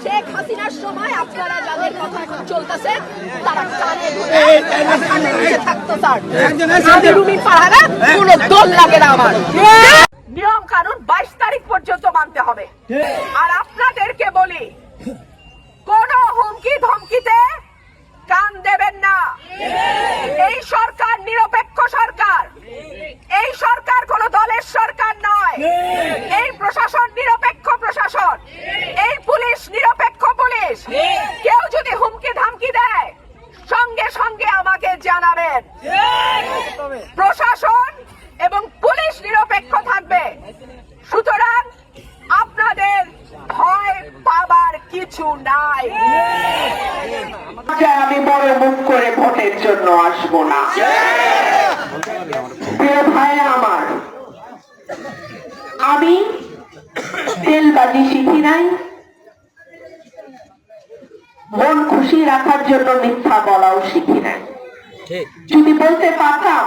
শেখ হাসিনার সময় আপনারা যাদের কথা চলতেছে তারা কানে থাকতো স্যার রুমি পাহারা কোনো দল লাগে না আমার নিয়ম কানুন 22 তারিখ পর্যন্ত মানতে হবে। আর আপনাদেরকে বলি কোন হুমকি ধমকিতে কান দেবেন না। এই সরকার নিরপেক্ষ সরকার, এই সরকার কোন দলের সরকার নয়। এই প্রশাসন নিরপেক্ষ প্রশাসন, এই পুলিশ নিরপেক্ষ পুলিশ। কেউ যদি হুমকি ধামকি দেয় সঙ্গে সঙ্গে আমাকে জানাবেন। প্রশাসন এবং পুলিশ নিরপেক্ষ থাকবে, সুতরাং আপনাদের ভয় পাবার কিছু নাই। আমি বড় মুখ করে ভোটের জন্য আসবো না। প্রিয় ভাই আমার, আমি তেলবাজি শিখি নাই, মন খুশি রাখার জন্য মিথ্যা বলাও শিখি নাই। যদি বলতে পারতাম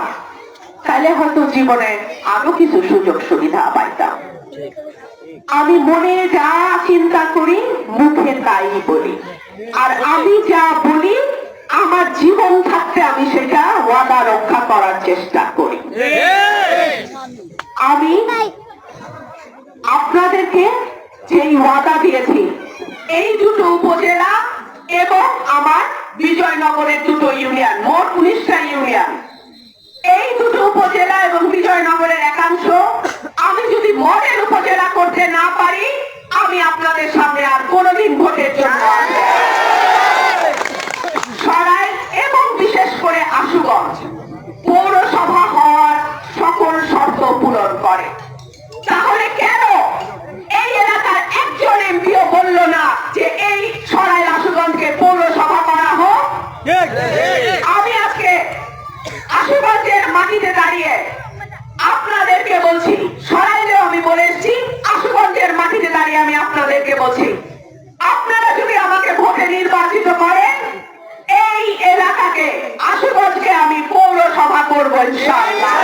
তাহলে হয়তো জীবনে আরো কিছু সুযোগ সুবিধা পাইতাম। আমি মনে যা চিন্তা করি মুখে তাই বলি, আর আমি যা বলি আমার জীবন থাকতে আমি সেটা ওয়াদা রক্ষা করার চেষ্টা করি। আমি আপনাদেরকে যেই ওয়াদা দিয়েছি, এই দুটো উপজেলা এবং আমার বিজয়নগরের দুটো ইউনিয়ন, মোট 19টা ইউনিয়ন, এই দুটো উপজেলা এবং বিজয়নগরের একাংশ আমি যদি মডেল উপজেলা করতে না পারি, আমি আপনাদের সামনে আর কোনোদিন ভোটের জন্য সরাই এবং বিশেষ করে আশুগঞ্জ পৌরসভা হওয়ার সকল শর্ত পূরণ করে। তাহলে কেন এই এলাকার একজন এমপিও বলল না যে এই সরাইল আশুগঞ্জকে পৌরসভা করা হোক? আমি আজকে আশুগঞ্জের মাটিতে দাঁড়িয়ে আপনাদেরকে বলছি, সরাইলেও আমি বলেছি, আশুগঞ্জের মাটিতে দাঁড়িয়ে আমি আপনাদেরকে বলছি, আপনারা যদি আমাকে ভোটে নির্বাচিত করেন, এই এলাকাকে আশুগঞ্জকে আমি পৌরসভা করবো ইনশাআল্লাহ।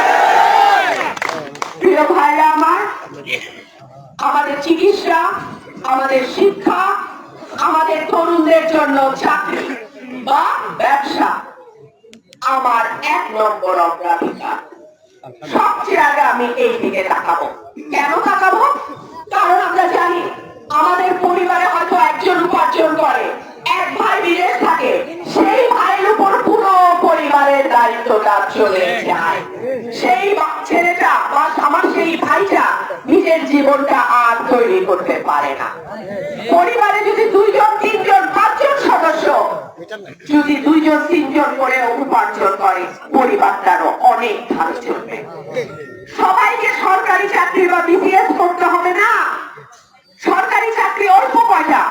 প্রিয় ভাইরা আমার, আমাদের চিকিৎসা, আমাদের শিক্ষা, আমাদের তরুণদের জন্য চাকরি বা ব্যবসা আমার 1 নম্বর অগ্রাধিকার। সবচেয়ে আগে আমি এই দিকে তাকাবো। কেন তাকাবো? কারণ আমরা জানি আমাদের পরিবারে হয়তো একজন উপার্জন করে, এক ভাই বিদেশ থাকে, সেই ভাইয়ের উপর পুরো পরিবারের দায়িত্বটা চলে যায়। সেই ছেলেটা বা আমার সেই ভাইটা নিজের জীবনটা আর তৈরি করতে পারে না। পরিবারে যদি 2 জন 3 জন 5 জন সদস্য যদি 2 জন 3 জন করে উপার্জন করে, পরিবারটারও অনেক ভালো চলবে। সবাইকে সরকারি চাকরি বা বিসিএস করতে হবে না। সরকারি চাকরি অল্প কয়টা,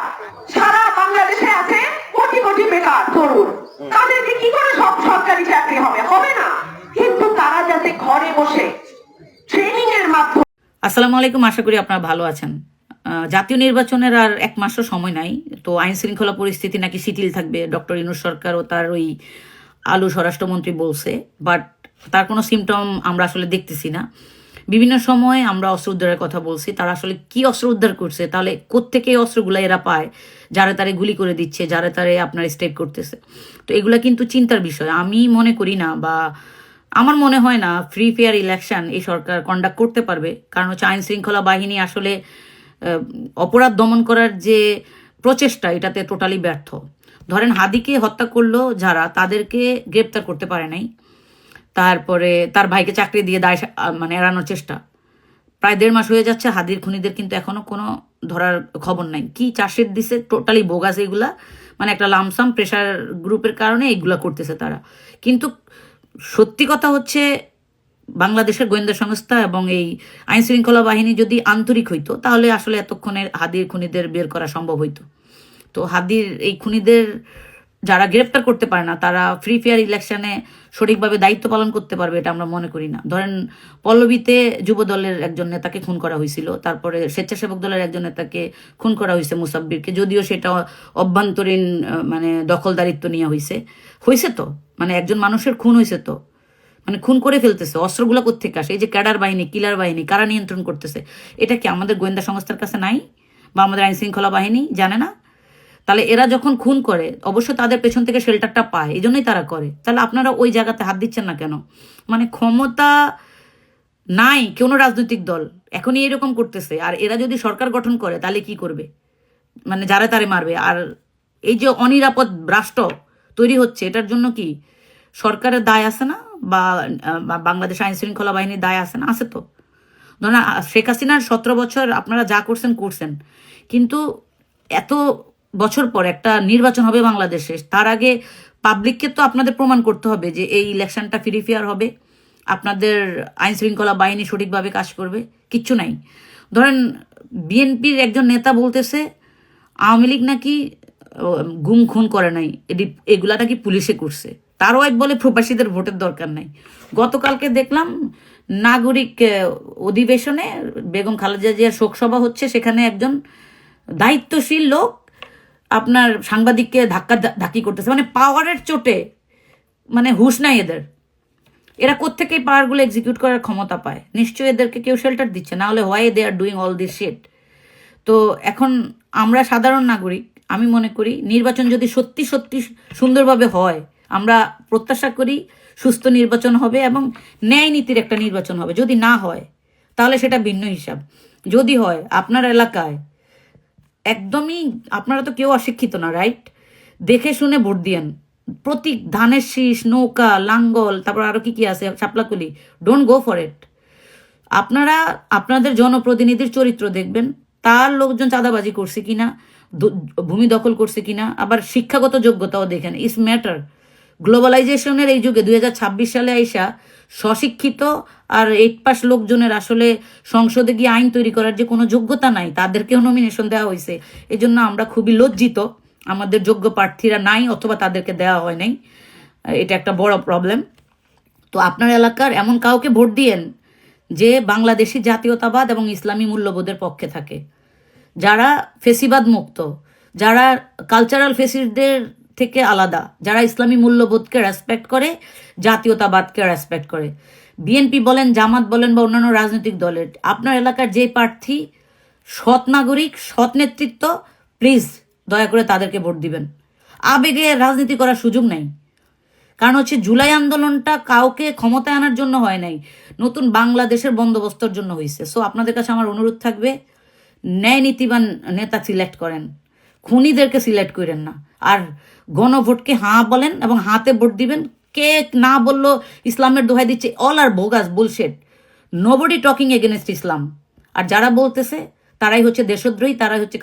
সারা বাংলাদেশে আছে কোটি কোটি বেকার তরুণ, তাদেরকে কি করে সব সরকারি চাকরি হবে? হবে না। কিন্তু তারা যাতে ঘরে বসে ট্রেনিং এর মাধ্যমে। আসসালামু আলাইকুম, আশা করি আপনারা ভালো আছেন। জাতীয় নির্বাচনের আর 1 মাসও সময় নাই, তো আইন শৃঙ্খলা পরিস্থিতি নাকি শিথিল থাকবে, ডক্টর ইউনূস সরকার ও তার ওই আলু স্বরাষ্ট্রমন্ত্রী বলছে, বাট তার কোনো সিমটম আমরা আসলে দেখতেছি না। বিভিন্ন সময় আমরা অস্ত্র উদ্ধারের কথা বলছি, তারা আসলে কি অস্ত্র উদ্ধার করছে, তাহলে কোত্থেকে এই অস্ত্রগুলো এরা পায়, যারা তারে গুলি করে দিচ্ছে, যারা তারে আপনার স্টেপ করতেছে। তো এগুলা কিন্তু চিন্তার বিষয়। আমি মনে করি না, বা আমার মনে হয় না ফ্রি ফেয়ার ইলেকশন এই সরকার কন্ডাক্ট করতে পারবে। কারণ হচ্ছে আইন শৃঙ্খলা বাহিনী আসলে অপরাধ দমন করার যে প্রচেষ্টা, এটাতে টোটালি ব্যর্থ। ধরেন হাদিকে হত্যা করলো যারা, তাদেরকে গ্রেপ্তার করতে পারে নাই। তারপরে তার ভাইকে চাকরি দিয়ে দায় মানে এড়ানোর চেষ্টা, প্রায় 1.5 মাস হয়ে যাচ্ছে। হাদির খুনিদের কিন্তু এখনো কোনো ধরার খবর নাই। কি চার্জশিট দিছে, টোটালি বোগাস এগুলা, মানে একটা লামসাম প্রেশার গ্রুপের কারণে এইগুলা করতেছে তারা। কিন্তু সত্যি কথা হচ্ছে, বাংলাদেশের গোয়েন্দা সংস্থা এবং এই আইন শৃঙ্খলা বাহিনী যদি আন্তরিক হইতো, তাহলে আসলে এতক্ষণে হাদির খুনিদের বের করা সম্ভব হইতো। তো হাদির এই খুনিদের যারা গ্রেপ্তার করতে পারে না, তারা ফ্রি ফেয়ার ইলেকশনে সঠিকভাবে দায়িত্ব পালন করতে পারবে এটা আমরা মনে করি না। ধরেন পল্লবীতে যুব দলের একজন নেতাকে খুন করা হয়েছিল, তারপরে স্বেচ্ছাসেবক দলের একজন নেতাকে খুন করা হয়েছে মুসাব্বিরকে, যদিও সেটা অভ্যন্তরীণ মানে দখলদারিত্ব নিয়ে হয়েছে তো, মানে একজন মানুষের খুন হয়েছে তো, মানে খুন করে ফেলতেছে। অস্ত্রগুলো কোত্থেকে আসে? এই যে ক্যাডার বাহিনী, কিলার বাহিনী, কারা নিয়ন্ত্রণ করতেছে? এটা কি আমাদের গোয়েন্দা সংস্থার কাছে নাই, বা আমাদের আইন শৃঙ্খলা বাহিনী জানে না? তাহলে এরা যখন খুন করে অবশ্যই তাদের পেছন থেকে শেল্টারটা পায়, এই জন্যই তারা করে। তাহলে আপনারা ওই জায়গাতে হাত দিচ্ছেন না কেন? মানে ক্ষমতা নাই কোনো রাজনৈতিক দল এখনই এরকম করতেছে, আর এরা যদি সরকার গঠন করে তাহলে কি করবে? মানে যারা তারে মারবে। আর এই যে অনিরাপদ রাষ্ট্র তৈরি হচ্ছে, এটার জন্য কি সরকারের দায় আছে না, বা বাংলাদেশ আইন শৃঙ্খলা বাহিনীর দায় আছে না? আছে তো। ধরেন শেখ হাসিনার 17 বছর আপনারা যা করছেন করছেন, কিন্তু এত বছর পর একটা নির্বাচন হবে বাংলাদেশে, তার আগে পাবলিককে তো আপনাদের প্রমাণ করতে হবে যে এই ইলেকশনটা ফ্রি ফেয়ার হবে, আপনাদের আইন শৃঙ্খলা বাহিনী সঠিকভাবে কাজ করবে। কিচ্ছু নাই। ধরেন বিএনপির একজন নেতা বলতেছে আওয়ামী লীগ নাকি গুম খুন করে নাই, এগুলা নাকি পুলিশে করছে। তার ওয়াইফ বলে প্রবাসীদের ভোটের দরকার নাই। গতকালকে দেখলাম নাগরিক অধিবেশনে বেগম খালেদা জিয়ার শোকসভা হচ্ছে, সেখানে একজন দায়িত্বশীল লোক আপনার সাংবাদিককে ধাক্কি করতেছে, মানে পাওয়ারের চোটে, মানে হুঁশ নাই এদের। এরা কোত্থেকে এই পাওয়ারগুলো এক্সিকিউট করার ক্ষমতা পায়? নিশ্চয়ই এদেরকে কেউ শেল্টার দিচ্ছে, না হলে why they are doing all this shit. তো এখন আমরা সাধারণ নাগরিক, আমি মনে করি নির্বাচন যদি সত্যি সত্যি সুন্দরভাবে হয়, আমরা প্রত্যাশা করি সুস্থ নির্বাচন হবে এবং ন্যায় নীতির একটা নির্বাচন হবে। যদি না হয় তাহলে সেটা ভিন্ন হিসাব। যদি হয় আপনার এলাকায় একদমই, আপনারা তো কেউ অশিক্ষিত না, রাইট? দেখে শুনে ভোট দিয়েন। প্রতীক, ধানের শীষ, নৌকা, লাঙ্গল, তারপর আরো কি কি আছে, শাপলাকুলি, ডোন্ট গো ফর ইট। আপনারা আপনাদের জনপ্রতিনিধির চরিত্র দেখবেন, তার লোকজন চাঁদাবাজি করছে কিনা, ভূমি দখল করছে কিনা, আবার শিক্ষাগত যোগ্যতাও দেখেন। It's matter. গ্লোবালাইজেশনের এই যুগে 2026 সালে আইসা স্বশিক্ষিত আর 8 পাস লোকজনের আসলে সংসদে গিয়ে আইন তৈরি করার যে কোনো যোগ্যতা নাই, তাদেরকেও নমিনেশন দেওয়া হয়েছে। এই জন্য আমরা খুবই লজ্জিত, আমাদের যোগ্য প্রার্থীরা নাই অথবা তাদেরকে দেওয়া হয় নাই। এটা একটা বড় প্রবলেম। তো আপনার এলাকার এমন কাউকে ভোট দিয়েন যে বাংলাদেশি জাতীয়তাবাদ এবং ইসলামী মূল্যবোধের পক্ষে থাকে, যারা ফেসিবাদ মুক্ত, যারা কালচারাল ফেসিডদের থেকে আলাদা, যারা ইসলামী মূল্যবোধকে রেসপেক্ট করে, জাতীয়তাবাদকে রেসপেক্ট করে। বিএনপি বলেন, জামাত বলেন বা অন্যান্য রাজনৈতিক দলের, আপনার এলাকার যে প্রার্থী সৎ নাগরিক, সৎ নেতৃত্ব, প্লিজ দয়া করে তাদেরকে ভোট দিবেন। আবেগে রাজনীতি করার সুযোগ নাই। কারণ হচ্ছে জুলাই আন্দোলনটা কাউকে ক্ষমতায় আনার জন্য হয় নাই, নতুন বাংলাদেশের বন্দোবস্তর জন্য হয়েছে। সো আপনাদের কাছে আমার অনুরোধ থাকবে, ন্যায় নীতিবান নেতা সিলেক্ট করেন, খুনিদেরকে সিলেক্ট করেন না। আর গণভোটকে হাঁ বলেন এবং হাতে ভোট দিবেন। কে না বললো ইসলামের দোহাই দিচ্ছে, all are bogus, bullshit, nobody talking against Islam. আর যারা বলতেছে তারাই হচ্ছে দেশদ্রোহী, তারাই হচ্ছে